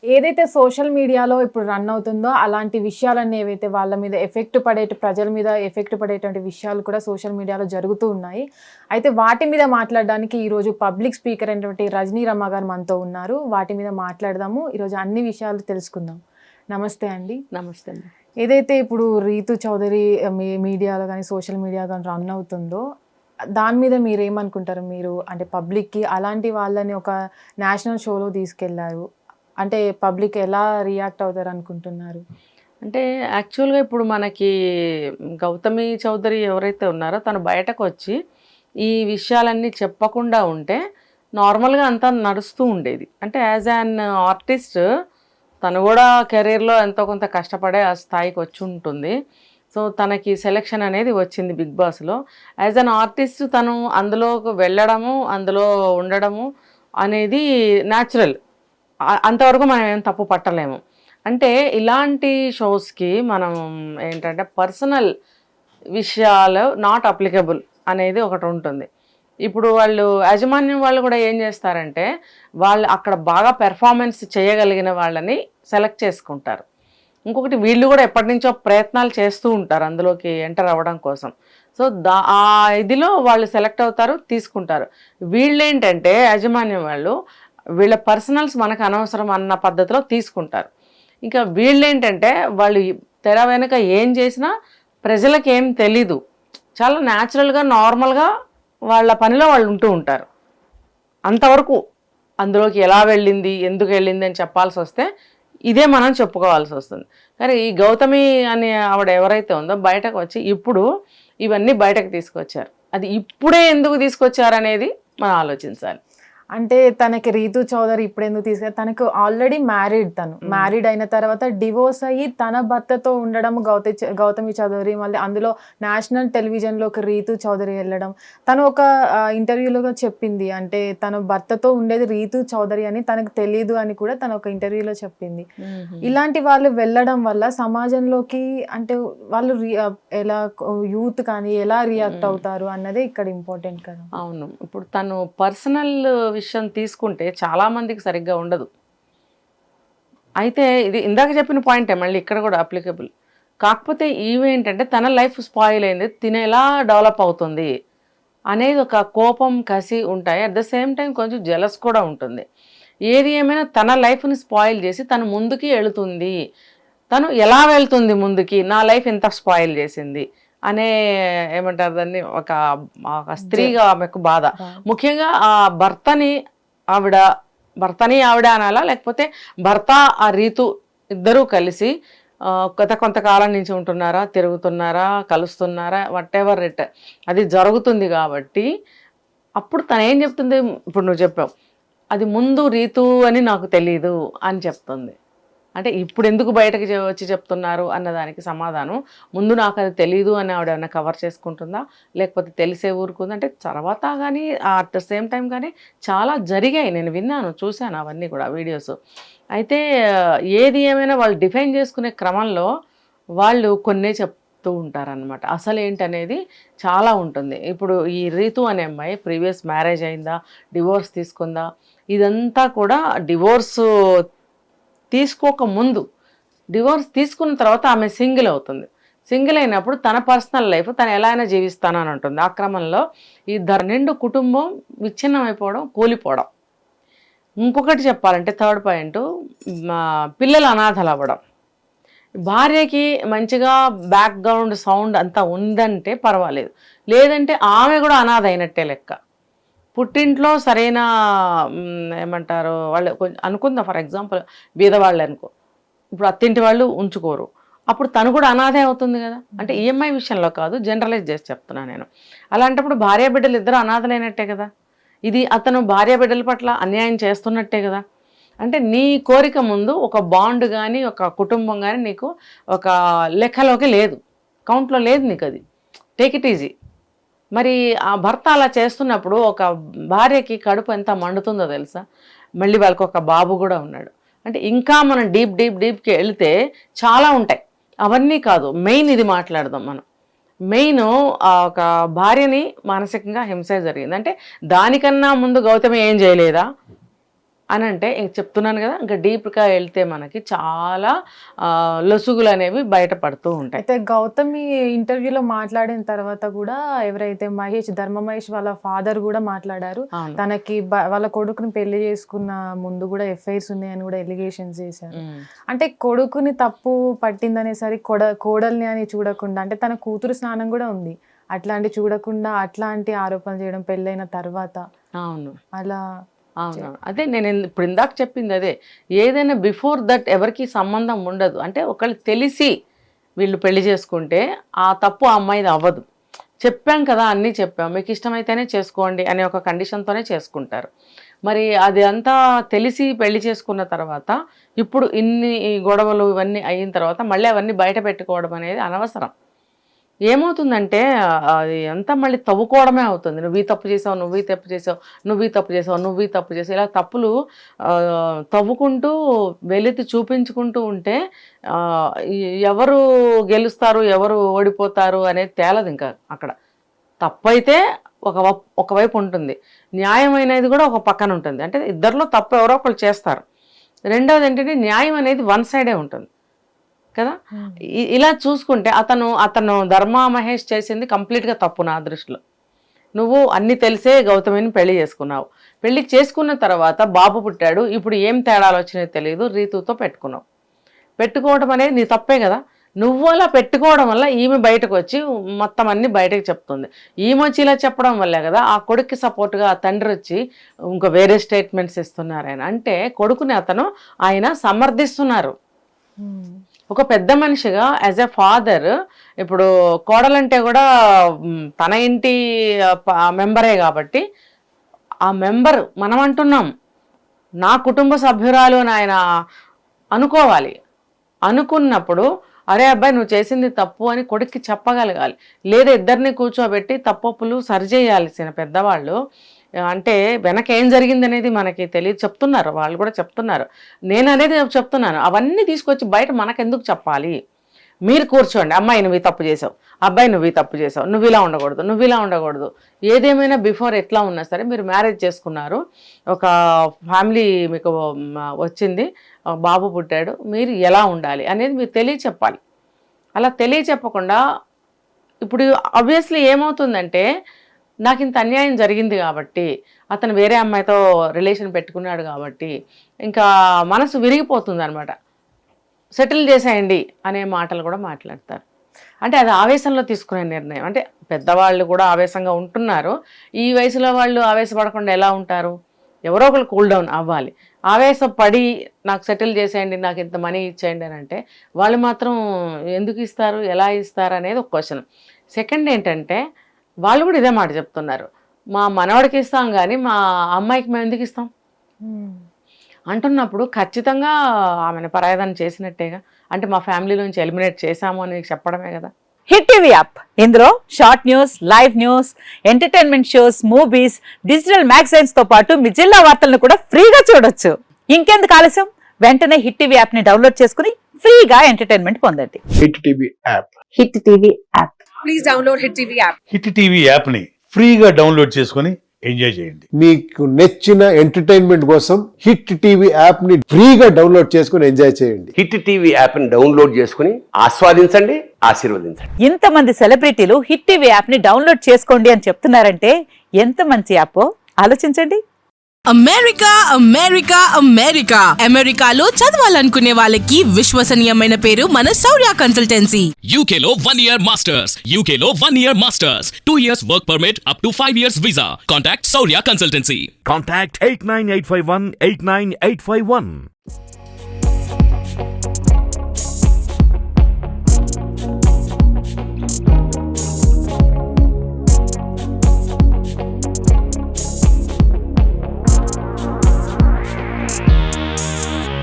ఏదైతే సోషల్ మీడియాలో ఇప్పుడు రన్ అవుతుందో అలాంటి విషయాలన్నీ ఏవైతే వాళ్ళ మీద ప్రజల మీద ఎఫెక్ట్ పడేటువంటి విషయాలు కూడా సోషల్ మీడియాలో జరుగుతూ ఉన్నాయి. అయితే వాటి మీద మాట్లాడడానికి ఈరోజు పబ్లిక్ స్పీకర్ అయినటువంటి రజనీ రమ గారు మనతో ఉన్నారు. వాటి మీద మాట్లాడదాము. ఈరోజు అన్ని విషయాలు తెలుసుకుందాం. నమస్తే అండి. నమస్తే అండి. ఏదైతే ఇప్పుడు రీతు చౌదరి మీడియాలో కానీ సోషల్ మీడియా కానీ రన్ అవుతుందో దాని మీద మీరేమనుకుంటారు? మీరు అంటే పబ్లిక్కి అలాంటి వాళ్ళని ఒక నేషనల్ షోలో తీసుకెళ్లారు అంటే పబ్లిక్ ఎలా రియాక్ట్ అవుతారు అనుకుంటున్నారు? అంటే యాక్చువల్గా ఇప్పుడు మనకి గౌతమి చౌదరి ఎవరైతే ఉన్నారో తను బయటకు వచ్చి ఈ విషయాలన్నీ చెప్పకుండా ఉంటే నార్మల్గా అంతా నడుస్తూ ఉండేది. అంటే యాజ్ అన్ ఆర్టిస్ట్ తను కూడా కెరీర్లో ఎంతో కొంత కష్టపడే ఆ స్థాయికి వచ్చి ఉంటుంది. సో తనకి సెలెక్షన్ అనేది వచ్చింది బిగ్ బాస్లో. యాజ్ అన్ ఆర్టిస్ట్ తను అందులోకి వెళ్ళడము, అందులో ఉండడము అనేది న్యాచురల్. అంతవరకు మనం ఏం తప్పు పట్టలేము. అంటే ఇలాంటి షోస్కి మనం ఏంటంటే పర్సనల్ విషయాలు నాట్ అప్లికబుల్ అనేది ఒకటి ఉంటుంది. ఇప్పుడు వాళ్ళు యాజమాన్యం వాళ్ళు కూడా ఏం చేస్తారంటే వాళ్ళు అక్కడ బాగా పెర్ఫార్మెన్స్ చేయగలిగిన వాళ్ళని సెలెక్ట్ చేసుకుంటారు. ఇంకొకటి వీళ్ళు కూడా ఎప్పటి నుంచో ప్రయత్నాలు చేస్తూ ఉంటారు అందులోకి ఎంటర్ అవ్వడం కోసం. సో ఆ ఇదిలో వాళ్ళు సెలెక్ట్ అవుతారు, తీసుకుంటారు. వీళ్ళేంటంటే యాజమాన్యం వాళ్ళు వీళ్ళ పర్సనల్స్ మనకు అనవసరం అన్న పద్ధతిలో తీసుకుంటారు. ఇంకా వీళ్ళేంటంటే వాళ్ళు తెర వెనుక ఏం చేసినా ప్రజలకు ఏం తెలీదు, చాలా న్యాచురల్గా నార్మల్గా వాళ్ళ పనిలో వాళ్ళు ఉంటూ ఉంటారు. అంతవరకు అందులోకి ఎలా వెళ్ళింది, ఎందుకు వెళ్ళింది అని చెప్పాల్సి వస్తే ఇదే మనం చెప్పుకోవాల్సి వస్తుంది. కానీ ఈ గౌతమి అనే ఆవిడ ఎవరైతే ఉందో బయటకు వచ్చి ఇప్పుడు ఇవన్నీ బయటకు తీసుకొచ్చారు. అది ఇప్పుడే ఎందుకు తీసుకొచ్చారనేది మనం ఆలోచించాలి. అంటే తనకి రీతు చౌదరి ఇప్పుడు ఎందుకు తీసుకెళ్ళి, తనకు ఆల్రెడీ మ్యారీడ్ అయిన తర్వాత డివోర్స్ అయ్యి తన భర్తతో ఉండడం గౌతమి చౌదరి, మళ్ళీ అందులో నేషనల్ టెలివిజన్లోకి రీతు చౌదరి వెళ్ళడం. తను ఒక ఇంటర్వ్యూలో చెప్పింది, అంటే తన భర్తతో ఉండేది రీతు చౌదరి అని తనకు తెలియదు అని కూడా తను ఒక ఇంటర్వ్యూలో చెప్పింది. ఇలాంటి వాళ్ళు వెళ్ళడం వల్ల సమాజంలోకి అంటే వాళ్ళు ఎలా యూత్ కానీ ఎలా రియాక్ట్ అవుతారు అన్నదే ఇక్కడ ఇంపార్టెంట్ కదా. అవును, ఇప్పుడు తను పర్సనల్ విషయం తీసుకుంటే చాలామందికి సరిగ్గా ఉండదు. అయితే ఇది ఇందాక చెప్పిన పాయింటే మళ్ళీ ఇక్కడ కూడా అప్లికబుల్. కాకపోతే ఇవేంటంటే తన లైఫ్ స్పాయిల్ అయింది, తినేలా డెవలప్ అవుతుంది అనేది ఒక కోపం, కసి ఉంటాయి. అట్ ద సేమ్ టైం కొంచెం జెలస్ కూడా ఉంటుంది. ఏది ఏమైనా తన లైఫ్ని స్పాయిల్ చేసి తను ముందుకి వెళుతుంది. తను ఎలా వెళ్తుంది ముందుకి, నా లైఫ్ ఎంత స్పాయిల్ చేసింది అనే ఏమంటారు దాన్ని, ఒక స్త్రీగా ఆమెకు బాధ. ముఖ్యంగా ఆ భర్తని ఆవిడ అనాలా, లేకపోతే భర్త ఆ రీతు ఇద్దరూ కలిసి కొంతకాలం నుంచి ఉంటున్నారా, తిరుగుతున్నారా, కలుస్తున్నారా, వాట్ ఎవర్ ఇట్ అది జరుగుతుంది. కాబట్టి అప్పుడు తను ఏం చెప్తుంది, ఇప్పుడు నువ్వు చెప్పావు అది ముందు రీతు అని నాకు తెలీదు అని చెప్తుంది. అంటే ఇప్పుడు ఎందుకు బయటకు వచ్చి చెప్తున్నారు అన్నదానికి సమాధానం, ముందు నాకు అది తెలీదు అని ఆవిడ ఏమైనా కవర్ చేసుకుంటుందా, లేకపోతే తెలిసే ఊరుకుందా అంటే తర్వాత కానీ అట్ ద సేమ్ టైం కానీ చాలా జరిగాయి. నేను విన్నాను, చూశాను అవన్నీ కూడా వీడియోస్. అయితే ఏది ఏమైనా వాళ్ళు డిఫైన్ చేసుకునే క్రమంలో వాళ్ళు కొన్నే చెప్తూ ఉంటారనమాట. అసలు ఏంటనేది చాలా ఉంటుంది. ఇప్పుడు ఈ రీతు అనే అమ్మాయి ప్రీవియస్ మ్యారేజ్ అయిందా, డివోర్స్ తీసుకుందా, ఇదంతా కూడా డివోర్స్ తీసుకోకముందు, డివోర్స్ తీసుకున్న తర్వాత ఆమె సింగిల్ అవుతుంది. సింగిల్ అయినప్పుడు తన పర్సనల్ లైఫ్ తను ఎలా అయినా జీవిస్తానని అంటుంది. ఆ క్రమంలో ఈ నిండు కుటుంబం విచ్ఛిన్నం అయిపోవడం, కూలిపోవడం. ఇంకొకటి చెప్పాలంటే థర్డ్ పాయింట్, పిల్లలు అనాథలు అవ్వడం. భార్యకి మంచిగా బ్యాక్గ్రౌండ్ సౌండ్ అంతా ఉందంటే పర్వాలేదు, లేదంటే ఆమె కూడా అనాథ అయినట్టే లెక్క. పుట్టింట్లో సరైన ఏమంటారు వాళ్ళు కొంచెం అనుకుందాం, ఫర్ ఎగ్జాంపుల్ బీదవాళ్ళు అనుకో, ఇప్పుడు అత్తింటి వాళ్ళు ఉంచుకోరు, అప్పుడు తను కూడా అనాథే అవుతుంది కదా. అంటే ఈఎంఐ విషయంలో కాదు, జనరలైజ్ చేసి చెప్తున్నా నేను. అలాంటప్పుడు భార్య బిడ్డలు ఇద్దరు అనాథలైనట్టే కదా. ఇది అతను భార్య బిడ్డల పట్ల అన్యాయం చేస్తున్నట్టే కదా. అంటే నీ కోరిక ముందు ఒక బాండ్ కానీ ఒక కుటుంబం కానీ నీకు ఒక లెక్కలోకి లేదు, కౌంట్లో లేదు నీకు. అది టేక్ ఇట్ ఈజీ. మరి ఆ భర్త అలా చేస్తున్నప్పుడు ఒక భార్యకి కడుపు ఎంత మండుతుందో తెలుసా. మళ్ళీ వాళ్ళకి ఒక బాబు కూడా ఉన్నాడు. అంటే ఇంకా మనం డీప్కి వెళితే చాలా ఉంటాయి. అవన్నీ కాదు, మెయిన్ ఇది మాట్లాడదాం మనం. మెయిన్ ఒక భార్యని మానసికంగా హింస జరిగింది అంటే దానికన్నా ముందు గౌతమి ఏం చేయలేదా అని అంటే ఇంక చెప్తున్నాను కదా, ఇంకా డీప్గా వెళ్తే మనకి చాలా లొసుగులు అనేవి బయటపడుతూ ఉంటాయి. అయితే గౌతమి ఇంటర్వ్యూలో మాట్లాడిన తర్వాత కూడా ఎవరైతే ధర్మ మహేష్ వాళ్ళ ఫాదర్ కూడా మాట్లాడారు. తనకి వాళ్ళ కొడుకుని పెళ్లి చేసుకున్న ముందు కూడా ఎఫ్ఐఆర్స్ ఉన్నాయని కూడా ఎలిగేషన్స్ చేశారు. అంటే కొడుకుని తప్పు పట్టిందనేసరికి కోడల్ని అని చూడకుండా, అంటే తన కూతురు స్నానం కూడా ఉంది, అట్లాంటి చూడకుండా అట్లాంటి ఆరోపణలు చేయడం పెళ్ళైన తర్వాత. అవును, అలా అవును. అదే నేను ఇప్పుడు ఇందాక చెప్పింది అదే. ఏదైనా బిఫోర్ దట్ ఎవరికి సంబంధం ఉండదు. అంటే ఒకళ్ళు తెలిసి వీళ్ళు పెళ్లి చేసుకుంటే ఆ తప్పు ఆ అమ్మాయిది అవ్వదు. చెప్పాం కదా, అన్నీ చెప్పాం, మీకు ఇష్టమైతేనే చేసుకోండి అనే ఒక కండిషన్తోనే చేసుకుంటారు. మరి అది అంతా తెలిసి పెళ్లి చేసుకున్న తర్వాత ఇప్పుడు ఇన్ని గొడవలు ఇవన్నీ అయిన తర్వాత మళ్ళీ అవన్నీ బయట పెట్టుకోవడం అనేది అనవసరం. ఏమవుతుందంటే అది అంతా మళ్ళీ తవ్వుకోవడమే అవుతుంది. నువ్వు ఈ తప్పు చేసావు, నువ్వు ఈ తప్పు చేసావు, నువ్వు ఈ తప్పు చేసావు, నువ్వు ఈ తప్పు చేసావు, ఇలా తప్పులు తవ్వుకుంటూ వెలితి చూపించుకుంటూ ఉంటే ఎవరు గెలుస్తారు ఎవరు ఓడిపోతారు అనేది తేలదు. ఇంకా అక్కడ తప్పైతే ఒకవైపు ఉంటుంది, న్యాయం అనేది కూడా ఒక పక్కన ఉంటుంది. అంటే ఇద్దరిలో తప్పు ఎవరో ఒకళ్ళు చేస్తారు. రెండవది ఏంటంటే న్యాయం అనేది వన్ సైడే ఉంటుంది కదా. ఇలా చూసుకుంటే అతను ధర్మ మహేష్ చేసింది కంప్లీట్గా తప్పు నా దృష్టిలో. నువ్వు అన్ని తెలిసే గౌతమిని పెళ్లి చేసుకున్నావు, పెళ్లి చేసుకున్న తర్వాత బాబు పుట్టాడు, ఇప్పుడు ఏం తేడాలు వచ్చినాయో తెలియదు, రీతుతో పెట్టుకోవడం అనేది నీ తప్పే కదా. నువ్వు అలా పెట్టుకోవడం వల్ల ఈమె బయటకు వచ్చి మొత్తం అన్ని బయటకు చెప్తుంది. ఈమె వచ్చి ఇలా చెప్పడం వల్లే కదా ఆ కొడుక్కి సపోర్ట్గా ఆ తండ్రి వచ్చి ఇంకా వేరే స్టేట్మెంట్స్ ఇస్తున్నారు. ఆయన అంటే కొడుకుని ఆయన సమర్థిస్తున్నారు. ఒక పెద్ద మనిషిగా యాజ్ ఎ ఫాదర్, ఇప్పుడు కోడలంటే కూడా తన ఇంటి మెంబరే కాబట్టి ఆ మెంబర్ మనం అంటున్నాం, నా కుటుంబ సభ్యురాలు అని ఆయన అనుకోవాలి. అనుకున్నప్పుడు అరే అబ్బాయి నువ్వు చేసింది తప్పు అని కొడుక్కి చెప్పగలగాలి. లేదా ఇద్దరిని కూర్చోబెట్టి తప్పులు సరిచేయాల్సిన పెద్దవాళ్ళు, అంటే వెనక ఏం జరిగింది అనేది మనకి తెలియదు, చెప్తున్నారు వాళ్ళు కూడా చెప్తున్నారు. నేను అనేది చెప్తున్నాను, అవన్నీ తీసుకొచ్చి బయట మనకెందుకు చెప్పాలి? మీరు కూర్చోండి, అమ్మాయి నువ్వు ఈ తప్పు చేసావు, అబ్బాయి నువ్వు ఈ తప్పు చేసావు, నువ్వు ఇలా ఉండకూడదు, నువ్వు ఇలా ఉండకూడదు. ఏదేమైనా బిఫోర్ ఎట్లా ఉన్నా సరే మీరు మ్యారేజ్ చేసుకున్నారు, ఒక ఫ్యామిలీ మీకు వచ్చింది, బాబు పుట్టాడు, మీరు ఎలా ఉండాలి అనేది మీరు తెలియచెప్పాలి. అలా తెలియచెప్పకుండా ఇప్పుడు ఆబ్వియస్లీ ఏమవుతుందంటే, నాకు ఇంత అన్యాయం జరిగింది కాబట్టి, అతను వేరే అమ్మాయితో రిలేషన్ పెట్టుకున్నాడు కాబట్టి ఇంకా మనసు విరిగిపోతుంది అనమాట. సెటిల్ చేసేయండి అనే మాటలు కూడా మాట్లాడతారు. అంటే అది ఆవేశంలో తీసుకునే నిర్ణయం. అంటే పెద్దవాళ్ళు కూడా ఆవేశంగా ఉంటున్నారు, ఈ వయసులో వాళ్ళు ఆవేశపడకుండా ఎలా ఉంటారు? ఎవరో ఒకరు కూల్ డౌన్ అవ్వాలి. ఆవేశపడి నాకు సెటిల్ చేసేయండి, నాకు ఇంత మనీ ఇచ్చేయండి అని అంటే వాళ్ళు మాత్రం ఎందుకు ఇస్తారు, ఎలా ఇస్తారు అనేది ఒక క్వశ్చన్. సెకండ్ ఏంటంటే వాళ్ళు కూడా ఇదే మాట చెప్తున్నారు, మా మనవాడికి ఇస్తాం కానీ మా అమ్మాయికి మేము ఎందుకు ఇస్తాం అంటున్నప్పుడు ఖచ్చితంగా ఆమెను పరాయదానం చేసినట్టేగా. అంటే మా ఫ్యామిలీలోంచి ఎలిమినేట్ చేశాము అని చెప్పడమే కదా. హిట్ టీవీ యాప్, ఇందులో short news, live news, entertainment shows, movies, digital magazines తో పాటు మీ జిల్లా వార్తలను కూడా ఫ్రీగా చూడొచ్చు. ఇంకెందుకు ఆలస్యం, వెంటనే హిట్ టీవీ యాప్ ని డౌన్లోడ్ చేసుకుని ఫ్రీగా ఎంటర్టైన్మెంట్ పొందండి. Hit TV app, hit TV app, please download hit TV app. Hit TV app ని ఫ్రీగా డౌన్లోడ్ చేసుకొని ఎంజాయ్ చేయండి. మీకు నచ్చిన ఎంటర్టైన్మెంట్ కోసం హిట్ టీవీ యాప్ ని ఫ్రీగా డౌన్లోడ్ చేసుకొని ఎంజాయ్ చేయండి. హిట్ టీవీ యాప్ ని డౌన్లోడ్ చేసుకుని ఆస్వాదించండి, ఆశీర్వదించండి. ఇంతమంది సెలబ్రిటీలు హిట్ టీవీ యాప్ ని డౌన్లోడ్ చేసుకోండి అని చెప్తున్నారంటే ఎంత మంచి యాప్ ఆలోచించండి. అమెరికా అమెరికా అమెరికా అమెరికాలో చదవాలనుకునే వాళ్ళకి విశ్వసనీయమైన పేరు మన శౌర్య కన్సల్టెన్సీ. UK లో 1 year masters, UK లో 1 year masters, 2 years work permit up to 5 years visa. Contact Saurya Consultancy. Contact 89851 89851.